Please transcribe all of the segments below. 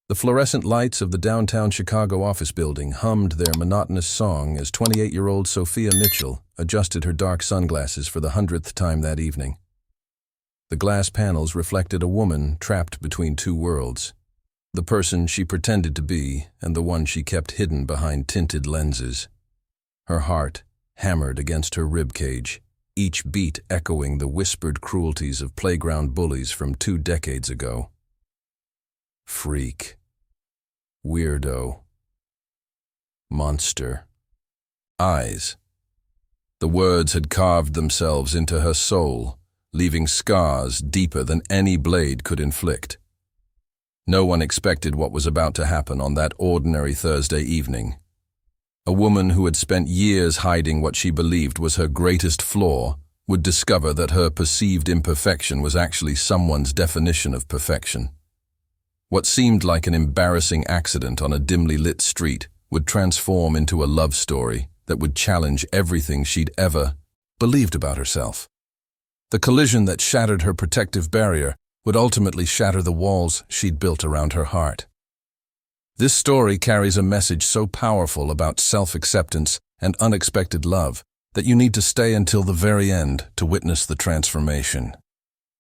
The fluorescent lights of the downtown Chicago office building hummed their monotonous song as 28-year-old Sophia Mitchell adjusted her dark sunglasses for the 100th time that evening. The glass panels reflected a woman trapped between two worlds, the person she pretended to be and the one she kept hidden behind tinted lenses. Her heart hammered against her ribcage, each beat echoing the whispered cruelties of playground bullies from 2 decades ago. Freak. Weirdo. Monster. Eyes. The words had carved themselves into her soul, leaving scars deeper than any blade could inflict. No one expected what was about to happen on that ordinary Thursday evening. A woman who had spent years hiding what she believed was her greatest flaw would discover that her perceived imperfection was actually someone's definition of perfection. What seemed like an embarrassing accident on a dimly lit street would transform into a love story that would challenge everything she'd ever believed about herself. The collision that shattered her protective barrier would ultimately shatter the walls she'd built around her heart. This story carries a message so powerful about self-acceptance and unexpected love that you need to stay until the very end to witness the transformation.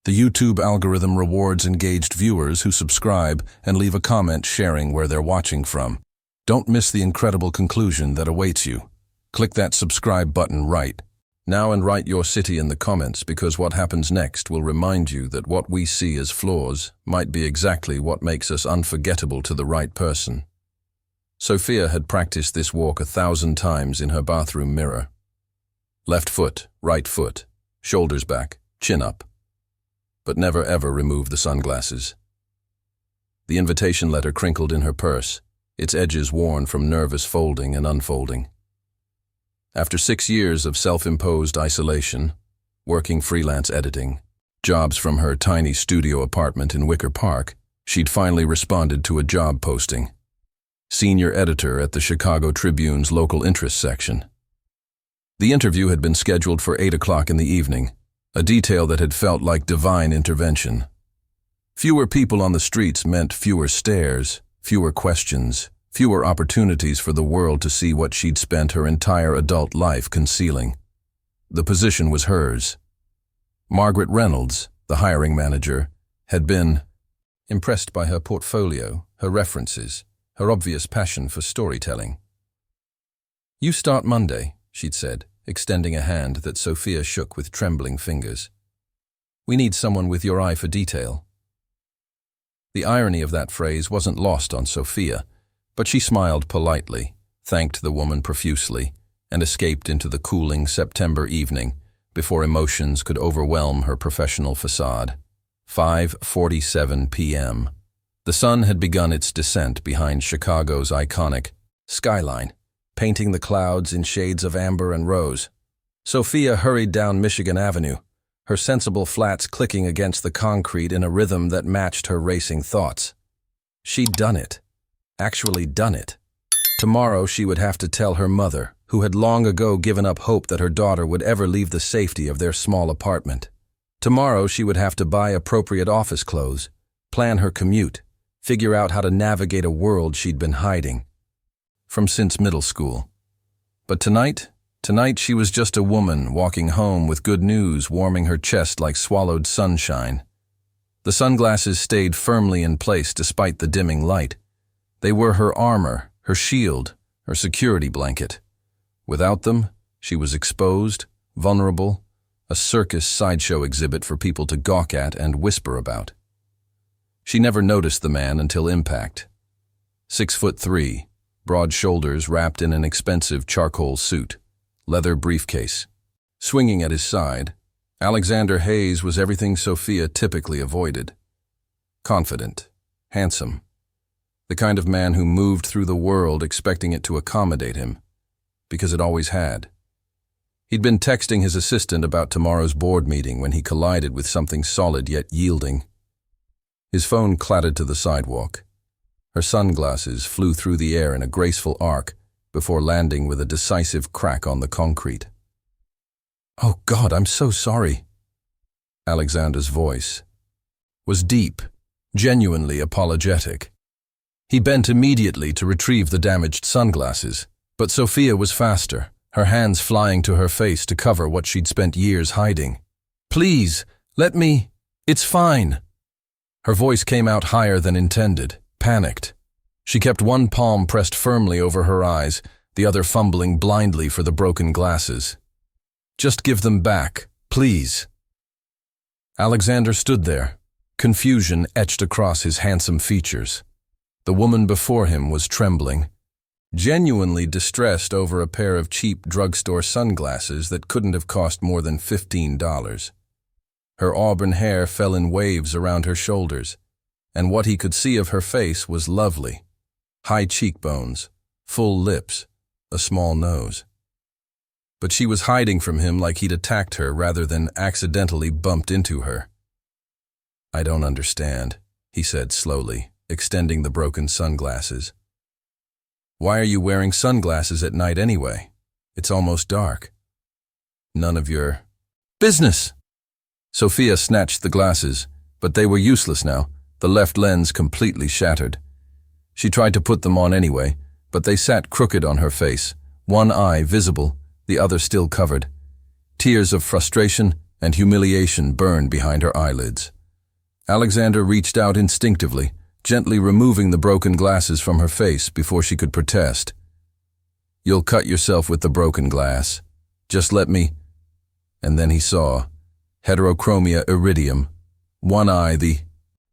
The YouTube algorithm rewards engaged viewers who subscribe and leave a comment sharing where they're watching from. Don't miss the incredible conclusion that awaits you. Click that subscribe button right now and write your city in the comments, because what happens next will remind you that what we see as flaws might be exactly what makes us unforgettable to the right person. Sophia had practiced this walk 1,000 times in her bathroom mirror. Left foot, right foot, shoulders back, chin up. But never ever remove the sunglasses. The invitation letter crinkled in her purse, its edges worn from nervous folding and unfolding. After 6 years of self-imposed isolation, working freelance editing, jobs from her tiny studio apartment in Wicker Park, she'd finally responded to a job posting. Senior editor at the Chicago Tribune's local interest section. The interview had been scheduled for 8 o'clock in the evening, a detail that had felt like divine intervention. Fewer people on the streets meant fewer stares, fewer questions, fewer opportunities for the world to see what she'd spent her entire adult life concealing. The position was hers. Margaret Reynolds, the hiring manager, had been impressed by her portfolio, her references, her obvious passion for storytelling. "You start Monday," she'd said, extending a hand that Sophia shook with trembling fingers. "We need someone with your eye for detail." The irony of that phrase wasn't lost on Sophia, but she smiled politely, thanked the woman profusely, and escaped into the cooling September evening before emotions could overwhelm her professional facade. 5:47 p.m. The sun had begun its descent behind Chicago's iconic skyline, painting the clouds in shades of amber and rose. Sophia hurried down Michigan Avenue, her sensible flats clicking against the concrete in a rhythm that matched her racing thoughts. She'd done it. Actually done it. Tomorrow she would have to tell her mother, who had long ago given up hope that her daughter would ever leave the safety of their small apartment. Tomorrow she would have to buy appropriate office clothes, plan her commute, figure out how to navigate a world she'd been hiding from since middle school. But tonight she was just a woman walking home with good news warming her chest like swallowed sunshine. The sunglasses stayed firmly in place despite the dimming light. They were her armor, her shield, her security blanket. Without them, she was exposed, vulnerable, a circus sideshow exhibit for people to gawk at and whisper about. She never noticed the man until impact. 6'3", broad shoulders wrapped in an expensive charcoal suit, leather briefcase. Swinging at his side, Alexander Hayes was everything Sophia typically avoided. Confident, handsome, the kind of man who moved through the world expecting it to accommodate him, because it always had. He'd been texting his assistant about tomorrow's board meeting when he collided with something solid yet yielding. His phone clattered to the sidewalk. Her sunglasses flew through the air in a graceful arc before landing with a decisive crack on the concrete. "Oh God, I'm so sorry." Alexander's voice was deep, genuinely apologetic. He bent immediately to retrieve the damaged sunglasses, but Sophia was faster, her hands flying to her face to cover what she'd spent years hiding. "Please, let me. It's fine." Her voice came out higher than intended, panicked. She kept one palm pressed firmly over her eyes, the other fumbling blindly for the broken glasses. "Just give them back, please." Alexander stood there, confusion etched across his handsome features. The woman before him was trembling, genuinely distressed over a pair of cheap drugstore sunglasses that couldn't have cost more than $15. Her auburn hair fell in waves around her shoulders, and what he could see of her face was lovely. High cheekbones, full lips, a small nose. But she was hiding from him like he'd attacked her rather than accidentally bumped into her. "I don't understand," he said slowly, extending the broken sunglasses. "Why are you wearing sunglasses at night anyway? It's almost dark." "None of your business." Sophia snatched the glasses, but they were useless now, the left lens completely shattered. She tried to put them on anyway, but they sat crooked on her face, one eye visible, the other still covered. Tears of frustration and humiliation burned behind her eyelids. Alexander reached out instinctively, gently removing the broken glasses from her face before she could protest. "You'll cut yourself with the broken glass. Just let me—" And then he saw heterochromia iridium, one eye the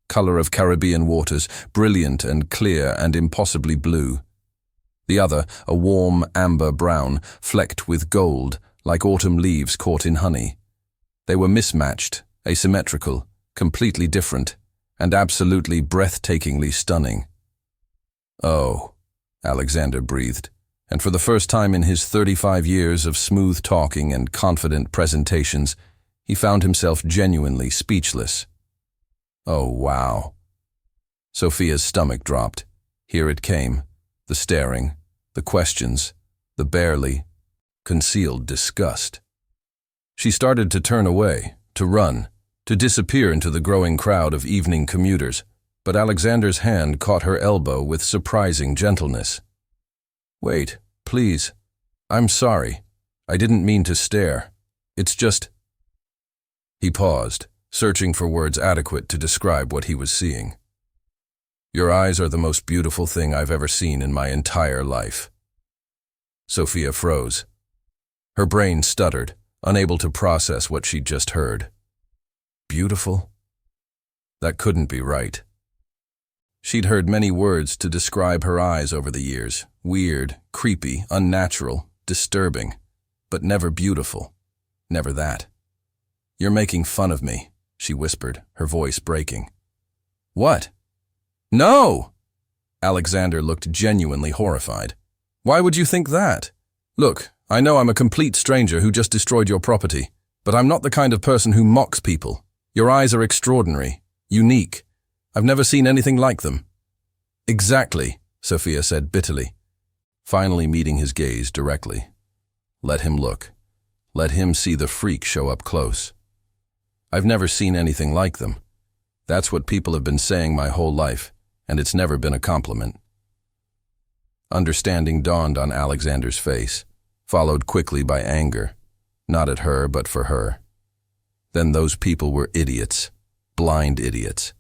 color of Caribbean waters, brilliant and clear and impossibly blue. The other, a warm amber brown, flecked with gold, like autumn leaves caught in honey. They were mismatched, asymmetrical, completely different, and absolutely breathtakingly stunning. "Oh," Alexander breathed, and for the first time in his 35 years of smooth talking and confident presentations, he found himself genuinely speechless. "Oh, wow." Sophia's stomach dropped. Here it came, the staring, the questions, the barely concealed disgust. She started to turn away, to run, to disappear into the growing crowd of evening commuters, but Alexander's hand caught her elbow with surprising gentleness. "Wait, please. I'm sorry. I didn't mean to stare. It's just—" He paused, searching for words adequate to describe what he was seeing. "Your eyes are the most beautiful thing I've ever seen in my entire life." Sophia froze. Her brain stuttered, unable to process what she'd just heard. Beautiful? That couldn't be right. She'd heard many words to describe her eyes over the years, weird, creepy, unnatural, disturbing, but never beautiful. Never that. "You're making fun of me," she whispered, her voice breaking. "What?" "No!" Alexander looked genuinely horrified. "Why would you think that? Look, I know I'm a complete stranger who just destroyed your property, but I'm not the kind of person who mocks people. Your eyes are extraordinary, unique. I've never seen anything like them." "Exactly," Sophia said bitterly, finally meeting his gaze directly. Let him look. Let him see the freak show up close. "I've never seen anything like them. That's what people have been saying my whole life, and it's never been a compliment." Understanding dawned on Alexander's face, followed quickly by anger, not at her but for her. Then those people were idiots, blind idiots.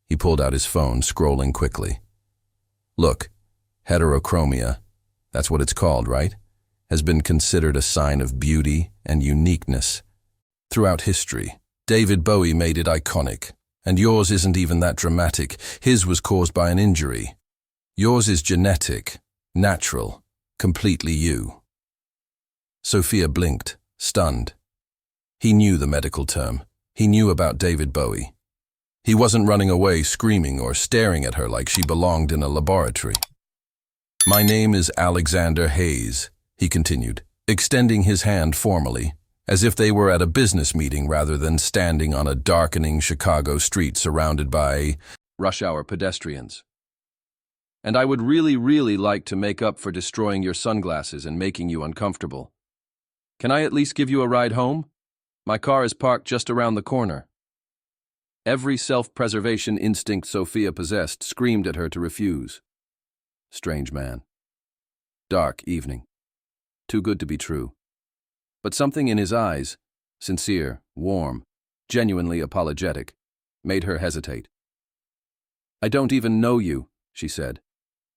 He pulled out his phone, scrolling quickly. "Look, heterochromia, that's what it's called, right? Has been considered a sign of beauty and uniqueness. Throughout history, David Bowie made it iconic, and yours isn't even that dramatic. His was caused by an injury. Yours is genetic, natural, completely you." Sophia blinked, stunned. He knew the medical term. He knew about David Bowie. He wasn't running away screaming or staring at her like she belonged in a laboratory. "My name is Alexander Hayes," he continued, extending his hand formally, as if they were at a business meeting rather than standing on a darkening Chicago street surrounded by rush-hour pedestrians. "And I would really, really like to make up for destroying your sunglasses and making you uncomfortable. Can I at least give you a ride home? My car is parked just around the corner." Every self-preservation instinct Sophia possessed screamed at her to refuse. Strange man. Dark evening. Too good to be true. But something in his eyes, sincere, warm, genuinely apologetic, made her hesitate. "I don't even know you," she said,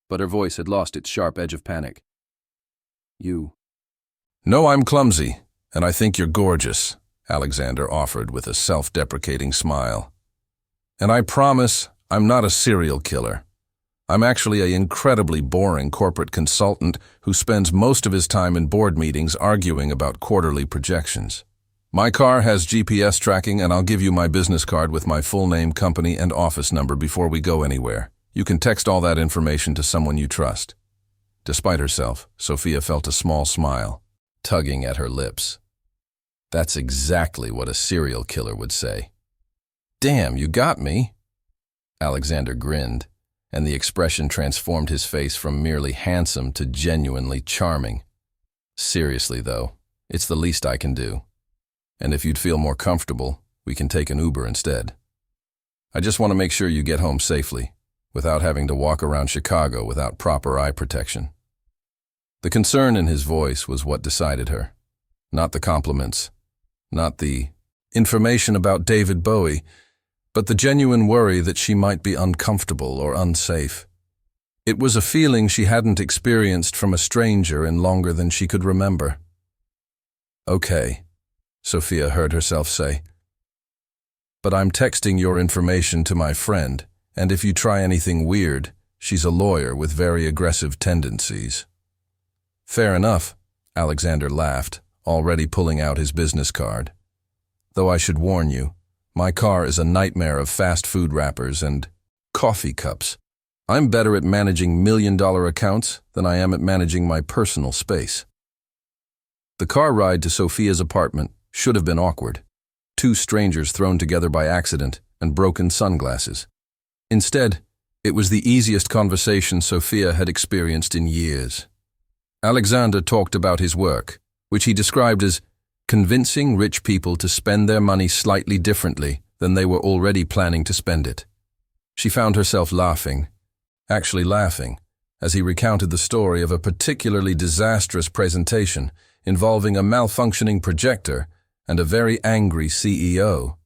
but her voice had lost its sharp edge of panic. "You." "No, I'm clumsy, and I think you're gorgeous," Alexander offered with a self-deprecating smile. "And I promise I'm not a serial killer. I'm actually an incredibly boring corporate consultant who spends most of his time in board meetings arguing about quarterly projections. My car has GPS tracking, and I'll give you my business card with my full name, company, and office number before we go anywhere. You can text all that information to someone you trust." Despite herself, Sophia felt a small smile, tugging at her lips. That's exactly what a serial killer would say. "Damn, you got me." Alexander grinned, and the expression transformed his face from merely handsome to genuinely charming. "Seriously, though, it's the least I can do. And if you'd feel more comfortable, we can take an Uber instead. I just want to make sure you get home safely, without having to walk around Chicago without proper eye protection." The concern in his voice was what decided her. Not the compliments, not the information about David Bowie, but the genuine worry that she might be uncomfortable or unsafe. It was a feeling she hadn't experienced from a stranger in longer than she could remember. "Okay," Sophia heard herself say. "But I'm texting your information to my friend, and if you try anything weird, she's a lawyer with very aggressive tendencies." "Fair enough," Alexander laughed, already pulling out his business card. "Though I should warn you, my car is a nightmare of fast food wrappers and coffee cups. I'm better at managing million-dollar accounts than I am at managing my personal space." The car ride to Sophia's apartment should have been awkward. Two strangers thrown together by accident and broken sunglasses. Instead, it was the easiest conversation Sophia had experienced in years. Alexander talked about his work, which he described as convincing rich people to spend their money slightly differently than they were already planning to spend it. She found herself laughing, as he recounted the story of a particularly disastrous presentation involving a malfunctioning projector and a very angry CEO.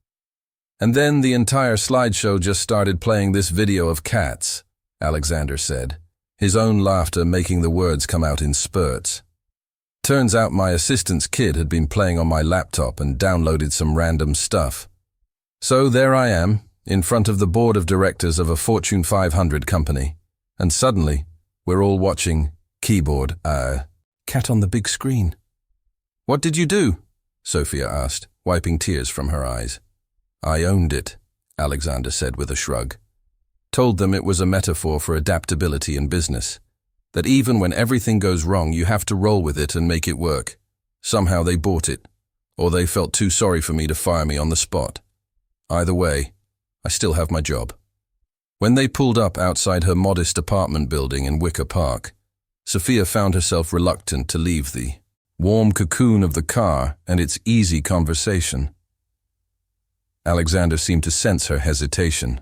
"And then the entire slideshow just started playing this video of cats," Alexander said, his own laughter making the words come out in spurts. "Turns out my assistant's kid had been playing on my laptop and downloaded some random stuff. So there I am, in front of the board of directors of a Fortune 500 company, and suddenly we're all watching keyboard, cat on the big screen." "What did you do?" Sophia asked, wiping tears from her eyes. "I owned it," Alexander said with a shrug. "Told them it was a metaphor for adaptability in business, that even when everything goes wrong, you have to roll with it and make it work. Somehow they bought it, or they felt too sorry for me to fire me on the spot. Either way, I still have my job." When they pulled up outside her modest apartment building in Wicker Park, Sophia found herself reluctant to leave the warm cocoon of the car and its easy conversation. Alexander seemed to sense her hesitation.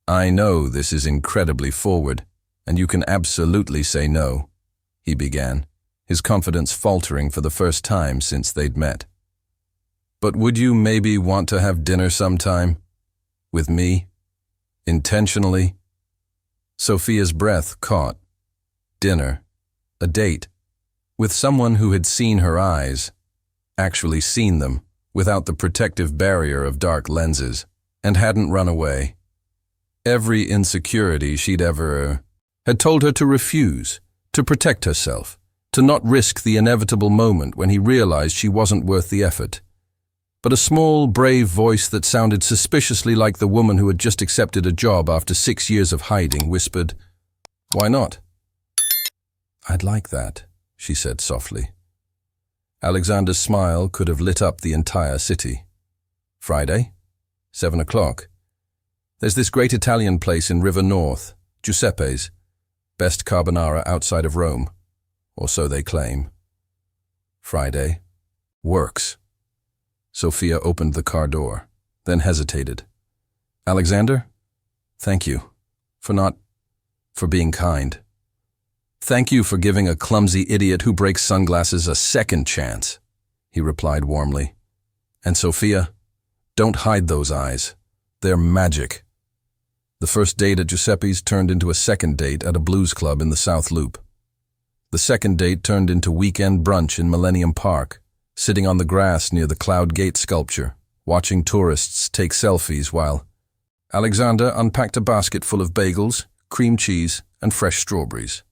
"I know this is incredibly forward, and you can absolutely say no," he began, his confidence faltering for the first time since they'd met. "But would you maybe want to have dinner sometime? With me? Intentionally?" Sophia's breath caught. Dinner. A date. With someone who had seen her eyes, actually seen them, without the protective barrier of dark lenses, and hadn't run away. Every insecurity she'd ever had told her to refuse, to protect herself, to not risk the inevitable moment when he realized she wasn't worth the effort. But a small, brave voice that sounded suspiciously like the woman who had just accepted a job after 6 years of hiding whispered, "Why not?" "I'd like that," she said softly. Alexander's smile could have lit up the entire city. "Friday? 7 o'clock. There's this great Italian place in River North, Giuseppe's. Best carbonara outside of Rome. Or so they claim." Friday. Works. Sophia opened the car door, then hesitated, Alexander, thank you for being kind. Thank you for giving a clumsy idiot who breaks sunglasses a second chance, he replied warmly. And Sophia, don't hide those eyes. They're magic. The first date at Giuseppe's turned into a second date at a blues club in the South Loop. The second date turned into weekend brunch in Millennium Park, sitting on the grass near the Cloud Gate sculpture, watching tourists take selfies while Alexander unpacked a basket full of bagels, cream cheese, and fresh strawberries.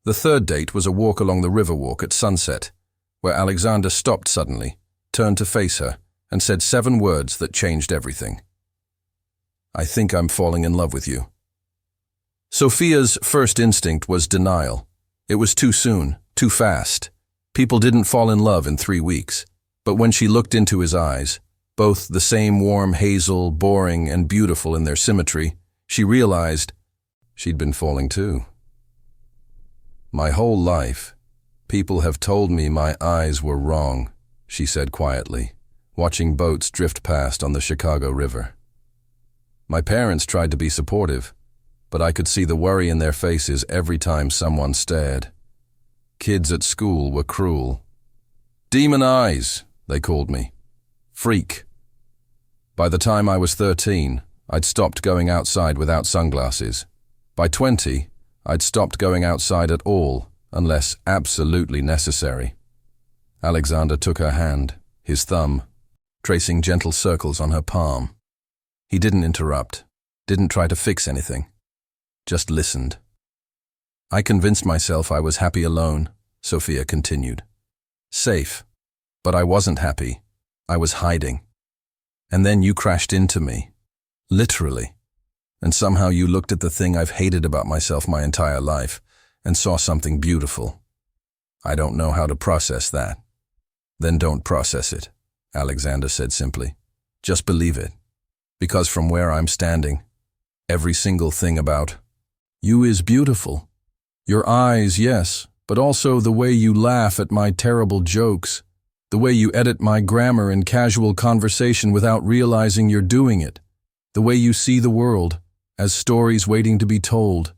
The third date was a walk along the Riverwalk at sunset, where Alexander stopped suddenly, turned to face her, and said 7 words that changed everything. I think I'm falling in love with you. Sophia's first instinct was denial. It was too soon, too fast. People didn't fall in love in 3 weeks. But when she looked into his eyes, both the same warm hazel, boring, and beautiful in their symmetry, she realized she'd been falling too. My whole life, people have told me my eyes were wrong, she said quietly, watching boats drift past on the Chicago River. My parents tried to be supportive, but I could see the worry in their faces every time someone stared. Kids at school were cruel. Demon eyes, they called me. Freak. By the time I was 13, I'd stopped going outside without sunglasses. By 20, I'd stopped going outside at all, unless absolutely necessary. Alexander took her hand, his thumb, tracing gentle circles on her palm. He didn't interrupt, didn't try to fix anything, just listened. I convinced myself I was happy alone, Sophia continued. Safe, but I wasn't happy. I was hiding. And then you crashed into me, literally. And somehow you looked at the thing I've hated about myself my entire life and saw something beautiful. I don't know how to process that. Then don't process it, Alexander said simply. Just believe it. Because from where I'm standing, every single thing about you is beautiful. Your eyes, yes, but also the way you laugh at my terrible jokes, the way you edit my grammar in casual conversation without realizing you're doing it, the way you see the world as stories waiting to be told.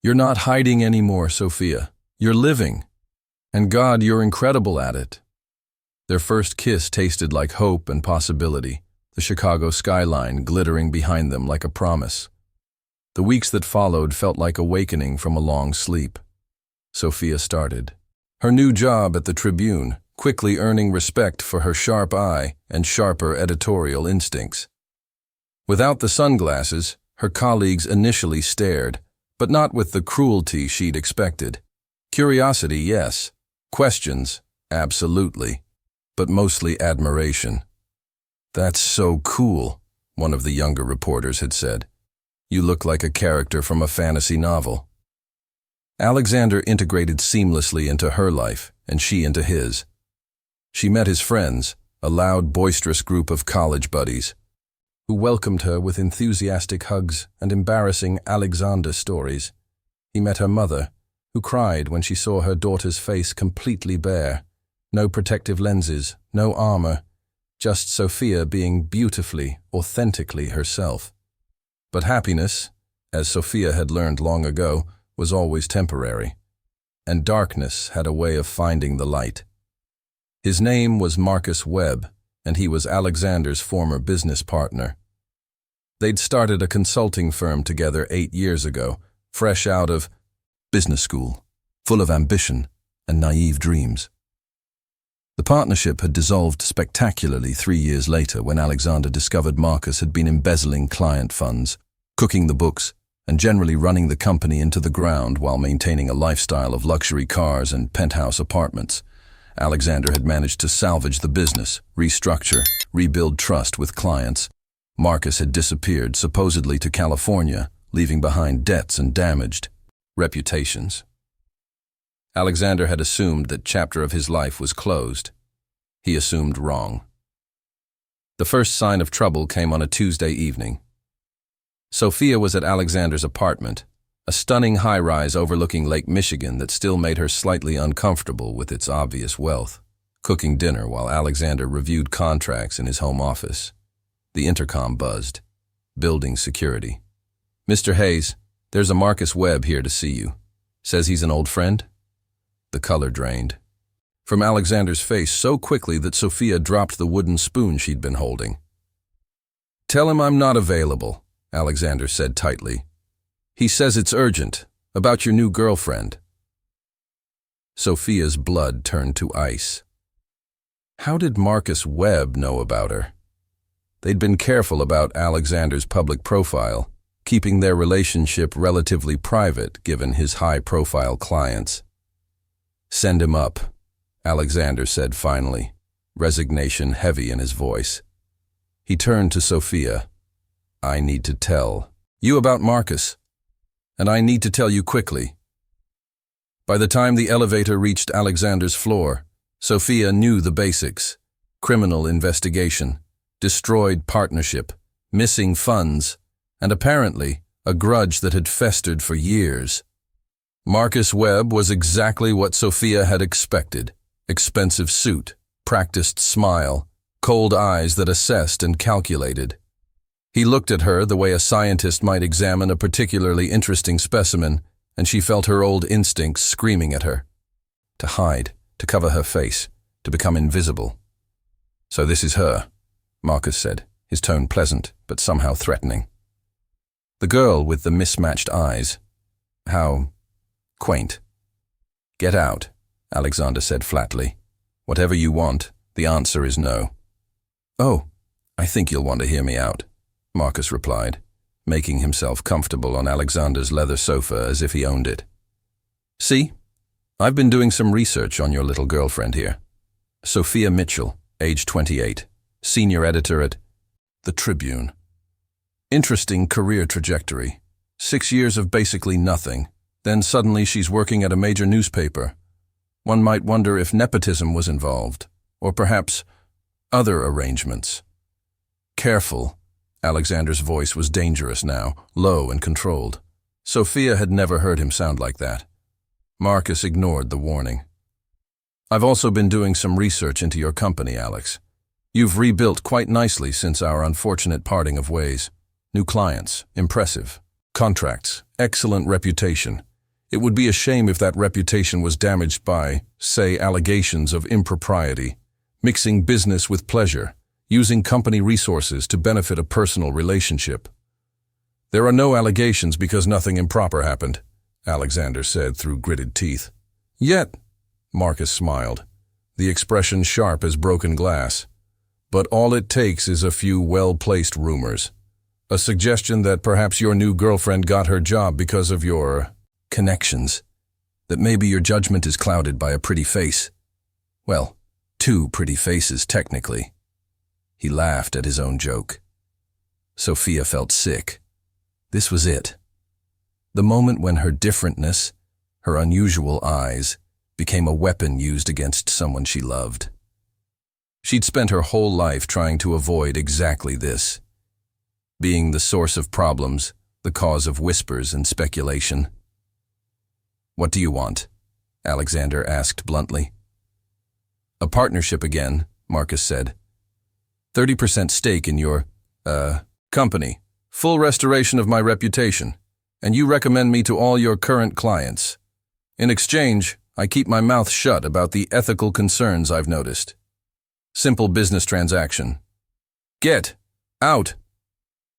You're not hiding anymore, Sophia. You're living. And God, you're incredible at it. Their first kiss tasted like hope and possibility, the Chicago skyline glittering behind them like a promise. The weeks that followed felt like awakening from a long sleep. Sophia started her new job at the Tribune, quickly earning respect for her sharp eye and sharper editorial instincts. Without the sunglasses, her colleagues initially stared, but not with the cruelty she'd expected. Curiosity, yes. Questions, absolutely. But mostly admiration. That's so cool, one of the younger reporters had said. You look like a character from a fantasy novel. Alexander integrated seamlessly into her life, and she into his. She met his friends, a loud, boisterous group of college buddies, who welcomed her with enthusiastic hugs and embarrassing Alexander stories. He met her mother, who cried when she saw her daughter's face completely bare. No protective lenses, no armor, just Sophia being beautifully, authentically herself. But happiness, as Sophia had learned long ago, was always temporary, and darkness had a way of finding the light. His name was Marcus Webb, and he was Alexander's former business partner. They'd started a consulting firm together 8 years ago, fresh out of business school, full of ambition and naive dreams. The partnership had dissolved spectacularly 3 years later when Alexander discovered Marcus had been embezzling client funds, cooking the books, and generally running the company into the ground while maintaining a lifestyle of luxury cars and penthouse apartments. Alexander had managed to salvage the business, restructure, rebuild trust with clients. Marcus had disappeared, supposedly to California, leaving behind debts and damaged reputations. Alexander had assumed that chapter of his life was closed. He assumed wrong. The first sign of trouble came on a Tuesday evening. Sophia was at Alexander's apartment, a stunning high-rise overlooking Lake Michigan that still made her slightly uncomfortable with its obvious wealth, cooking dinner while Alexander reviewed contracts in his home office. The intercom buzzed. building security. "Mr. Hayes, there's a Marcus Webb here to see you. Says he's an old friend?" The color drained from Alexander's face so quickly that Sophia dropped the wooden spoon she'd been holding. "Tell him I'm not available," Alexander said tightly. "He says it's urgent, about your new girlfriend." Sophia's blood turned to ice. How did Marcus Webb know about her? They'd been careful about Alexander's public profile, keeping their relationship relatively private given his high-profile clients. "Send him up," Alexander said finally, resignation heavy in his voice. He turned to Sophia. "I need to tell you about Marcus, and I need to tell you quickly." By the time the elevator reached Alexander's floor, Sophia knew the basics: criminal investigation, destroyed partnership, missing funds, and apparently a grudge that had festered for years. Marcus Webb was exactly what Sophia had expected: expensive suit, practiced smile, cold eyes that assessed and calculated. He looked at her the way a scientist might examine a particularly interesting specimen, and she felt her old instincts screaming at her. To hide, to cover her face, to become invisible. "So this is her," Marcus said, his tone pleasant but somehow threatening. The girl with the mismatched eyes. How quaint. "Get out," Alexander said flatly. "Whatever you want, the answer is no." "Oh, I think you'll want to hear me out," Marcus replied, making himself comfortable on Alexander's leather sofa as if he owned it. "See, I've been doing some research on your little girlfriend here. Sophia Mitchell, age 28, senior editor at the Tribune. Interesting career trajectory. 6 years of basically nothing. Then suddenly she's working at a major newspaper. One might wonder if nepotism was involved, or perhaps other arrangements." "Careful." Alexander's voice was dangerous now, low and controlled. Sophia had never heard him sound like that. Marcus ignored the warning. "I've also been doing some research into your company, Alex. You've rebuilt quite nicely since our unfortunate parting of ways. New clients, impressive. Contracts, excellent reputation. It would be a shame if that reputation was damaged by, say, allegations of impropriety, mixing business with pleasure, using company resources to benefit a personal relationship." "There are no allegations because nothing improper happened," Alexander said through gritted teeth. "Yet," Marcus smiled, the expression sharp as broken glass, "but all it takes is a few well-placed rumors. A suggestion that perhaps your new girlfriend got her job because of your connections. That maybe your judgment is clouded by a pretty face. Well, 2 pretty faces, technically." He laughed at his own joke. Sophia felt sick. This was it. The moment when her differentness, her unusual eyes, became a weapon used against someone she loved. She'd spent her whole life trying to avoid exactly this. Being the source of problems, the cause of whispers and speculation. "What do you want?" Alexander asked bluntly. "A partnership again," Marcus said. 30% stake in your, company. Full restoration of my reputation. And you recommend me to all your current clients. In exchange, I keep my mouth shut about the ethical concerns I've noticed. Simple business transaction. Get out."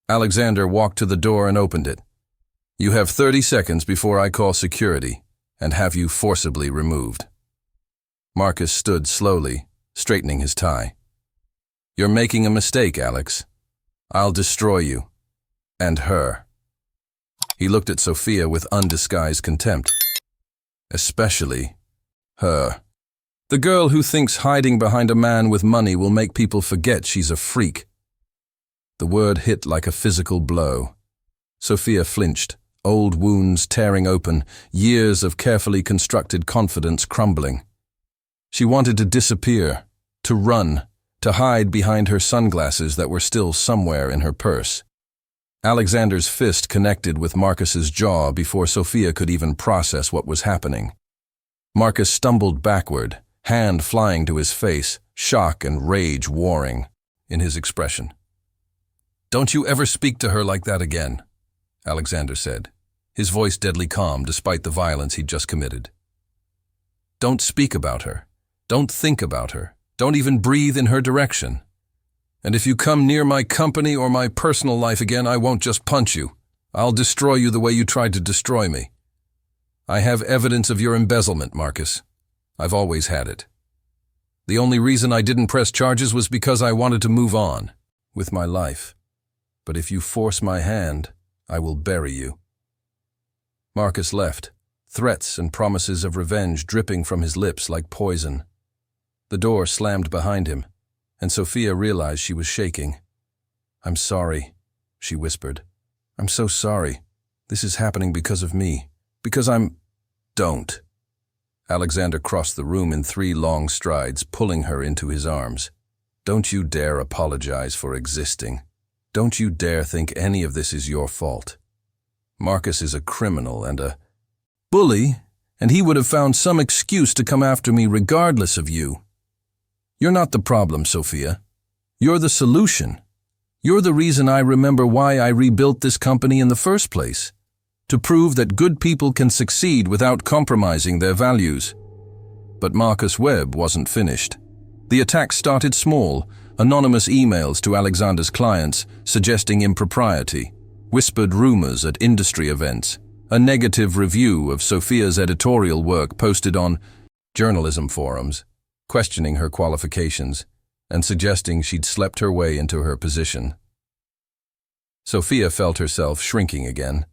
Alexander walked to the door and opened it. "You have 30 seconds before I call security and have you forcibly removed." Marcus stood slowly, straightening his tie. "You're making a mistake, Alex. I'll destroy you. And her." He looked at Sophia with undisguised contempt. "Especially her. The girl who thinks hiding behind a man with money will make people forget she's a freak." The word hit like a physical blow. Sophia flinched, old wounds tearing open, years of carefully constructed confidence crumbling. She wanted to disappear, to run, to hide behind her sunglasses that were still somewhere in her purse. Alexander's fist connected with Marcus's jaw before Sophia could even process what was happening. Marcus stumbled backward, hand flying to his face, shock and rage warring in his expression. "Don't you ever speak to her like that again," Alexander said, his voice deadly calm despite the violence he'd just committed. "Don't speak about her. Don't think about her. Don't even breathe in her direction. And if you come near my company or my personal life again, I won't just punch you. I'll destroy you the way you tried to destroy me. I have evidence of your embezzlement, Marcus. I've always had it. The only reason I didn't press charges was because I wanted to move on with my life. But if you force my hand, I will bury you." Marcus left, threats and promises of revenge dripping from his lips like poison. The door slammed behind him, and Sophia realized she was shaking. "I'm sorry," she whispered. "I'm so sorry. This is happening because of me. Because I'm—" "Don't." Alexander crossed the room in 3 long strides, pulling her into his arms. "Don't you dare apologize for existing. Don't you dare think any of this is your fault. Marcus is a criminal and a bully, and he would have found some excuse to come after me regardless of you. You're not the problem, Sophia. You're the solution. You're the reason I remember why I rebuilt this company in the first place. To prove that good people can succeed without compromising their values." But Marcus Webb wasn't finished. The attack started small, anonymous emails to Alexander's clients suggesting impropriety, whispered rumors at industry events, a negative review of Sophia's editorial work posted on journalism forums, questioning her qualifications and suggesting she'd slept her way into her position. Sophia felt herself shrinking again,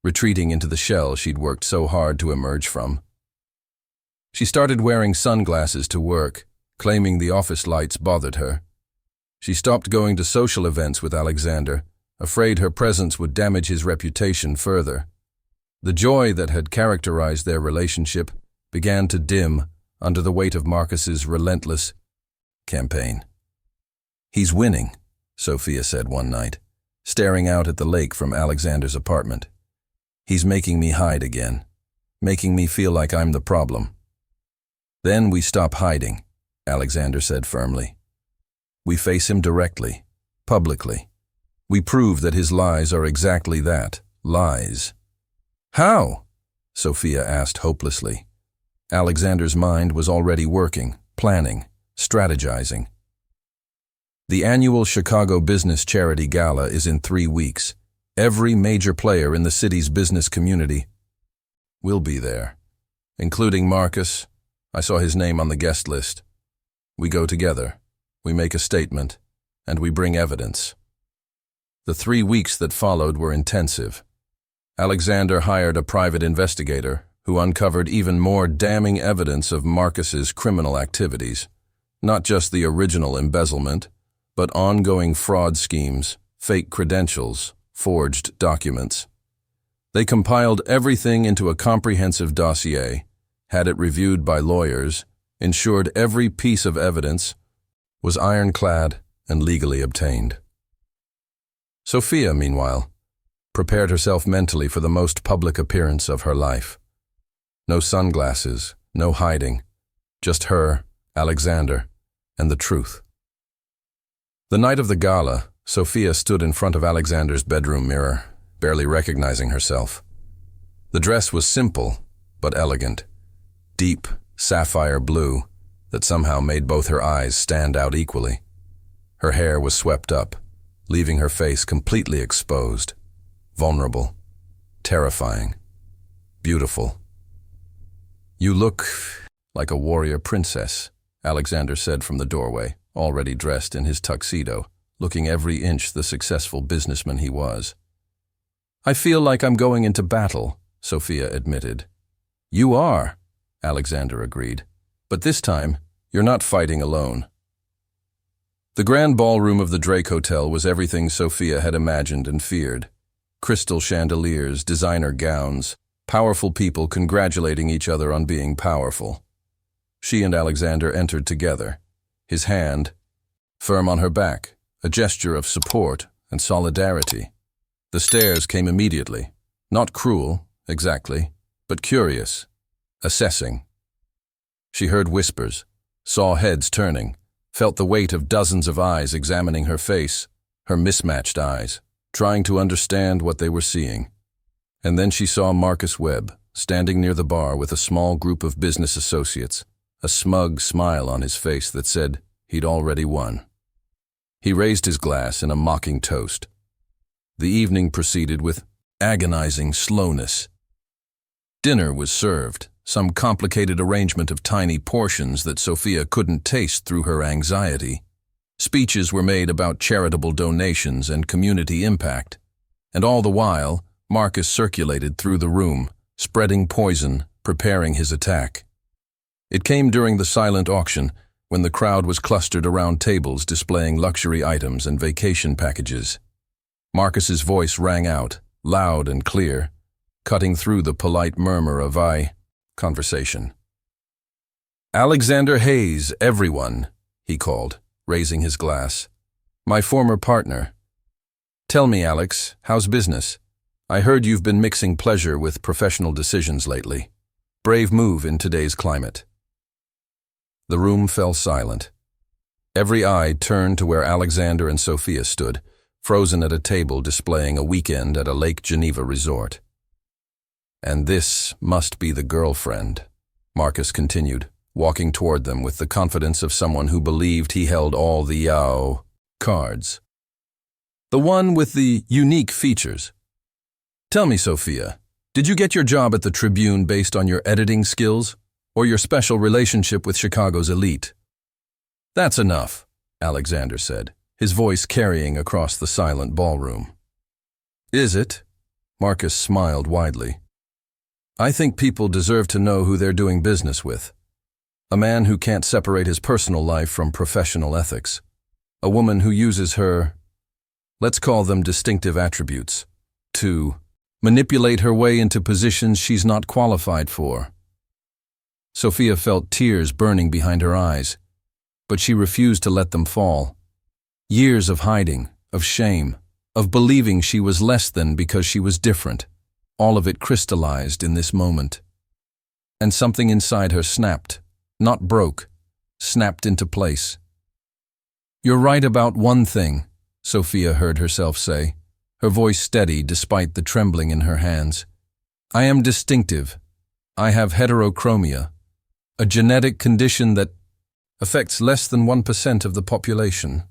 retreating into the shell she'd worked so hard to emerge from. She started wearing sunglasses to work, claiming the office lights bothered her. She stopped going to social events with Alexander, afraid her presence would damage his reputation further. The joy that had characterized their relationship began to dim under the weight of Marcus's relentless campaign. "He's winning," Sophia said one night, staring out at the lake from Alexander's apartment. "He's making me hide again, making me feel like I'm the problem." "Then we stop hiding," Alexander said firmly. "We face him directly, publicly. We prove that his lies are exactly that, lies." "How?" Sophia asked hopelessly. Alexander's mind was already working, planning, strategizing. "The annual Chicago Business Charity Gala is in 3 weeks. Every major player in the city's business community will be there, including Marcus. I saw his name on the guest list. We go together, we make a statement, and we bring evidence." The 3 weeks that followed were intensive. Alexander hired a private investigator who uncovered even more damning evidence of Marcus's criminal activities, not just the original embezzlement, but ongoing fraud schemes, fake credentials, forged documents. They compiled everything into a comprehensive dossier, had it reviewed by lawyers, ensured every piece of evidence was ironclad and legally obtained. Sophia, meanwhile, prepared herself mentally for the most public appearance of her life. No sunglasses, no hiding, just her, Alexander, and the truth. The night of the gala, Sophia stood in front of Alexander's bedroom mirror, barely recognizing herself. The dress was simple, but elegant, deep, sapphire blue that somehow made both her eyes stand out equally. Her hair was swept up, leaving her face completely exposed, vulnerable, terrifying, beautiful. "You look like a warrior princess," Alexander said from the doorway, already dressed in his tuxedo, looking every inch the successful businessman he was. "I feel like I'm going into battle," Sophia admitted. "You are," Alexander agreed. "But this time, you're not fighting alone." The grand ballroom of the Drake Hotel was everything Sophia had imagined and feared. Crystal chandeliers, designer gowns, powerful people congratulating each other on being powerful. She and Alexander entered together, his hand firm on her back, a gesture of support and solidarity. The stares came immediately, not cruel, exactly, but curious, assessing. She heard whispers, saw heads turning, felt the weight of dozens of eyes examining her face, her mismatched eyes, trying to understand what they were seeing. And then she saw Marcus Webb, standing near the bar with a small group of business associates, a smug smile on his face that said he'd already won. He raised his glass in a mocking toast. The evening proceeded with agonizing slowness. Dinner was served, some complicated arrangement of tiny portions that Sophia couldn't taste through her anxiety. Speeches were made about charitable donations and community impact, and all the while, Marcus circulated through the room, spreading poison, preparing his attack. It came during the silent auction, when the crowd was clustered around tables displaying luxury items and vacation packages. Marcus's voice rang out, loud and clear, cutting through the polite murmur of conversation. "Alexander Hayes, everyone," he called, raising his glass. "My former partner. Tell me, Alex, how's business? I heard you've been mixing pleasure with professional decisions lately. Brave move in today's climate." The room fell silent. Every eye turned to where Alexander and Sophia stood, frozen at a table displaying a weekend at a Lake Geneva resort. "And this must be the girlfriend," Marcus continued, walking toward them with the confidence of someone who believed he held all the cards. "The one with the unique features. Tell me, Sophia, did you get your job at the Tribune based on your editing skills or your special relationship with Chicago's elite?" "That's enough," Alexander said, his voice carrying across the silent ballroom. "Is it?" Marcus smiled widely. "I think people deserve to know who they're doing business with. A man who can't separate his personal life from professional ethics. A woman who uses her, let's call them distinctive attributes, to manipulate her way into positions she's not qualified for." Sophia felt tears burning behind her eyes, but she refused to let them fall. Years of hiding, of shame, of believing she was less than because she was different, all of it crystallized in this moment. And something inside her snapped, not broke, snapped into place. "You're right about one thing," Sophia heard herself say, her voice steady despite the trembling in her hands. "I am distinctive. I have heterochromia, a genetic condition that affects less than 1% of the population.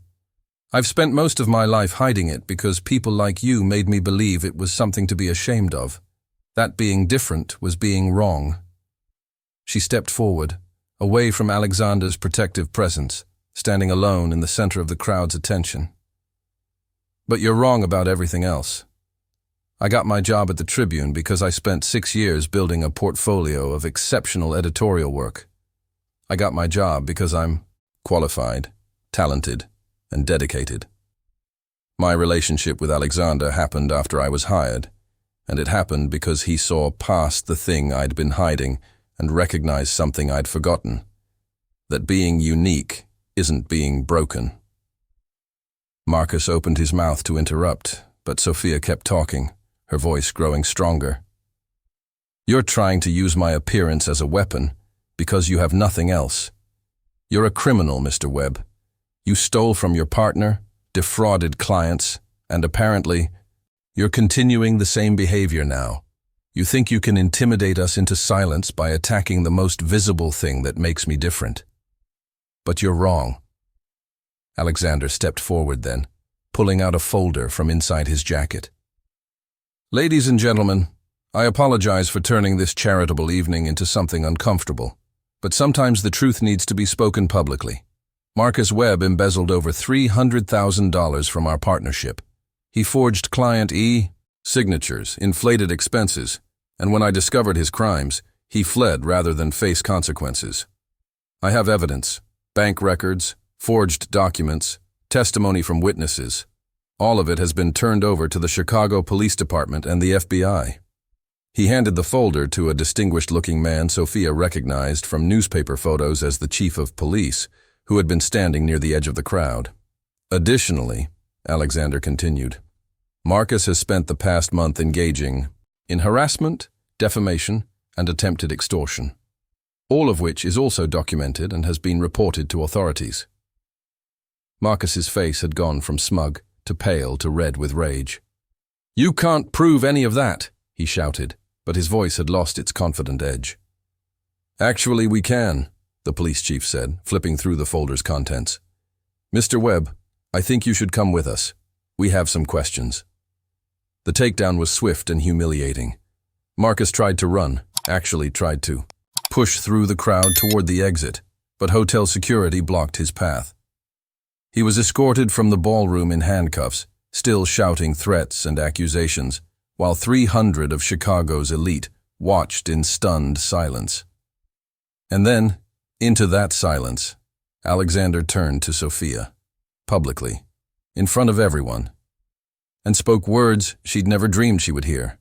I've spent most of my life hiding it because people like you made me believe it was something to be ashamed of. That being different was being wrong." She stepped forward, away from Alexander's protective presence, standing alone in the center of the crowd's attention. "But you're wrong about everything else. I got my job at the Tribune because I spent 6 years building a portfolio of exceptional editorial work. I got my job because I'm qualified, talented, and dedicated. My relationship with Alexander happened after I was hired, and it happened because he saw past the thing I'd been hiding and recognized something I'd forgotten, that being unique isn't being broken." Marcus opened his mouth to interrupt, but Sophia kept talking, her voice growing stronger. "You're trying to use my appearance as a weapon because you have nothing else. You're a criminal, Mr. Webb. You stole from your partner, defrauded clients, and apparently, you're continuing the same behavior now. You think you can intimidate us into silence by attacking the most visible thing that makes me different. But you're wrong." Alexander stepped forward then, pulling out a folder from inside his jacket. "Ladies and gentlemen, I apologize for turning this charitable evening into something uncomfortable, but sometimes the truth needs to be spoken publicly. Marcus Webb embezzled over $300,000 from our partnership. He forged client signatures, inflated expenses, and when I discovered his crimes, he fled rather than face consequences. I have evidence, bank records, forged documents, testimony from witnesses. All of it has been turned over to the Chicago Police Department and the FBI." He handed the folder to a distinguished-looking man Sophia recognized from newspaper photos as the chief of police, who had been standing near the edge of the crowd. "Additionally," Alexander continued, "Marcus has spent the past month engaging in harassment, defamation, and attempted extortion, all of which is also documented and has been reported to authorities." Marcus's face had gone from smug to pale to red with rage. "You can't prove any of that," he shouted, but his voice had lost its confident edge. "Actually, we can," the police chief said, flipping through the folder's contents. "Mr. Webb, I think you should come with us. We have some questions." The takedown was swift and humiliating. Marcus tried to run, actually tried to push through the crowd toward the exit, but hotel security blocked his path. He was escorted from the ballroom in handcuffs, still shouting threats and accusations, while 300 of Chicago's elite watched in stunned silence. And then, into that silence, Alexander turned to Sophia, publicly, in front of everyone, and spoke words she'd never dreamed she would hear.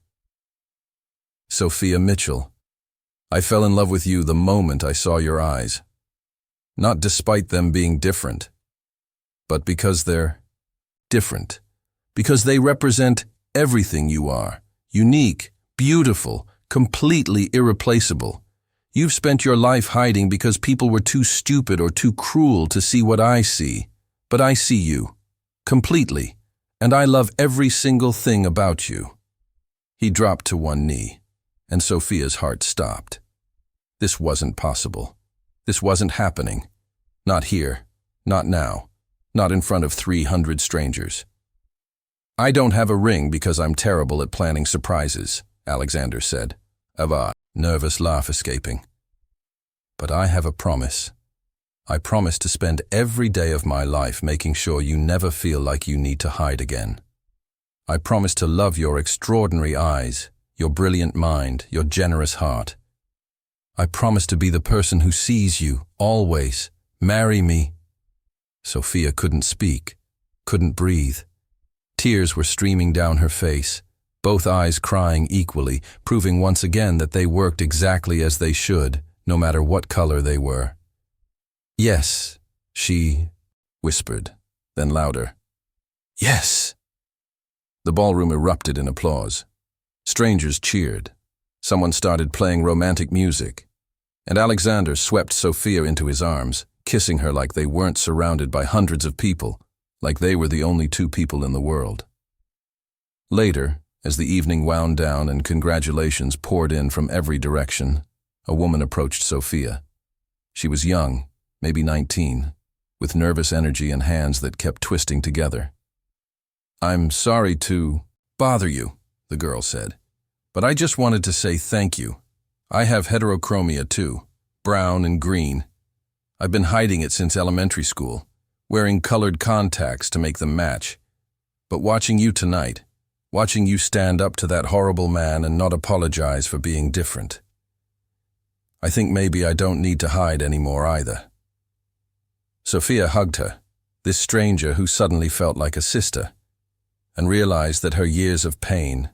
"Sophia Mitchell, I fell in love with you the moment I saw your eyes. Not despite them being different, but because they're different. Because they represent everything you are. Unique, beautiful, completely irreplaceable. You've spent your life hiding because people were too stupid or too cruel to see what I see. But I see you, completely, and I love every single thing about you." He dropped to one knee, and Sophia's heart stopped. This wasn't possible. This wasn't happening. Not here, not now, not in front of 300 strangers. "I don't have a ring because I'm terrible at planning surprises," Alexander said, a nervous laugh escaping. "But I have a promise. I promise to spend every day of my life making sure you never feel like you need to hide again. I promise to love your extraordinary eyes, your brilliant mind, your generous heart. I promise to be the person who sees you, always. Marry me." Sophia couldn't speak, couldn't breathe. Tears were streaming down her face, both eyes crying equally, proving once again that they worked exactly as they should, no matter what color they were. "Yes," she whispered, then louder. "Yes!" The ballroom erupted in applause. Strangers cheered. Someone started playing romantic music, and Alexander swept Sophia into his arms, kissing her like they weren't surrounded by hundreds of people, like they were the only two people in the world. Later, as the evening wound down and congratulations poured in from every direction, a woman approached Sophia. She was young, maybe 19, with nervous energy and hands that kept twisting together. "I'm sorry to bother you," the girl said, "but I just wanted to say thank you. I have heterochromia too, brown and green. I've been hiding it since elementary school, wearing colored contacts to make them match. But watching you tonight, watching you stand up to that horrible man and not apologize for being different, I think maybe I don't need to hide anymore either." Sophia hugged her, this stranger who suddenly felt like a sister, and realized that her years of pain,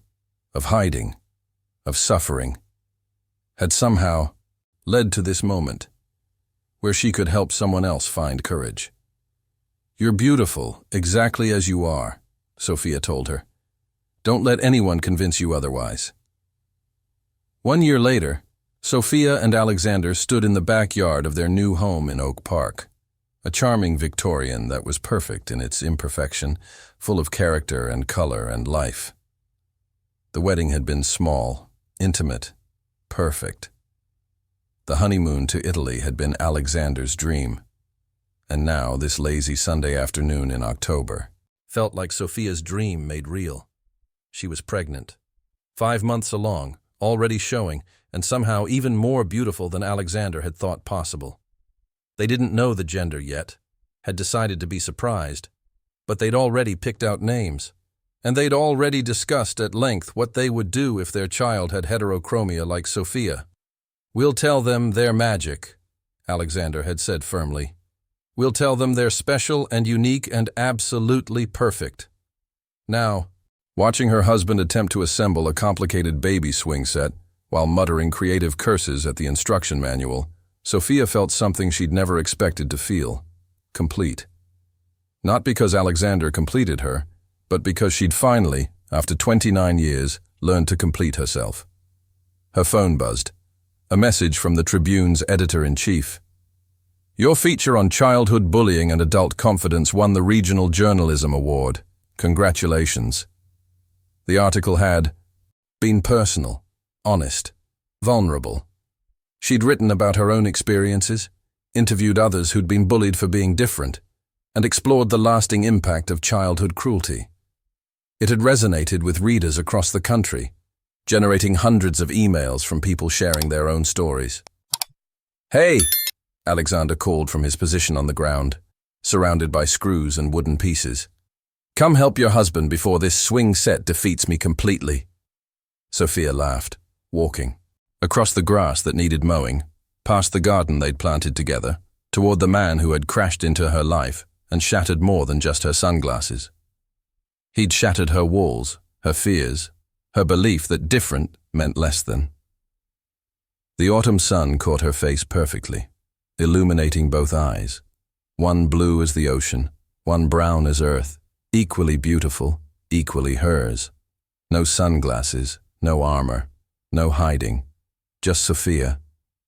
of hiding, of suffering, had somehow led to this moment where she could help someone else find courage. "You're beautiful, exactly as you are," Sophia told her. "Don't let anyone convince you otherwise." 1 year later, Sophia and Alexander stood in the backyard of their new home in Oak Park, a charming Victorian that was perfect in its imperfection, full of character and color and life. The wedding had been small, intimate, perfect. The honeymoon to Italy had been Alexander's dream, and now this lazy Sunday afternoon in October felt like Sophia's dream made real. She was pregnant, 5 months along, already showing, and somehow even more beautiful than Alexander had thought possible. They didn't know the gender yet, had decided to be surprised, but they'd already picked out names, and they'd already discussed at length what they would do if their child had heterochromia like Sophia. "We'll tell them they're magic," Alexander had said firmly. "We'll tell them they're special and unique and absolutely perfect." Now, watching her husband attempt to assemble a complicated baby swing set while muttering creative curses at the instruction manual, Sophia felt something she'd never expected to feel: complete. Not because Alexander completed her, but because she'd finally, after 29 years, learned to complete herself. Her phone buzzed. A message from the Tribune's editor-in-chief. "Your feature on childhood bullying and adult confidence won the Regional Journalism Award. Congratulations. The article had been personal, honest, vulnerable. She'd written about her own experiences, interviewed others who'd been bullied for being different, and explored the lasting impact of childhood cruelty. It had resonated with readers across the country, generating hundreds of emails from people sharing their own stories. "Hey!" Alexander called from his position on the ground, surrounded by screws and wooden pieces. "Come help your husband before this swing set defeats me completely." Sophia laughed, walking across the grass that needed mowing, past the garden they'd planted together, toward the man who had crashed into her life and shattered more than just her sunglasses. He'd shattered her walls, her fears, her belief that different meant less than. The autumn sun caught her face perfectly, illuminating both eyes, one blue as the ocean, one brown as earth, equally beautiful, equally hers. No sunglasses, no armor, no hiding, just Sophia,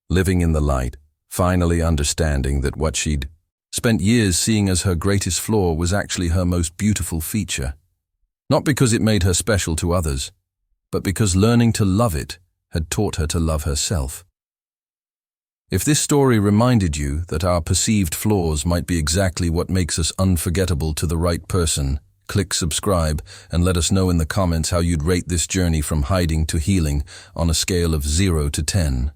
living in the light, finally understanding that what she'd spent years seeing as her greatest flaw was actually her most beautiful feature. Not because it made her special to others, but because learning to love it had taught her to love herself. If this story reminded you that our perceived flaws might be exactly what makes us unforgettable to the right person, click subscribe and let us know in the comments how you'd rate this journey from hiding to healing on a scale of 0 to 10.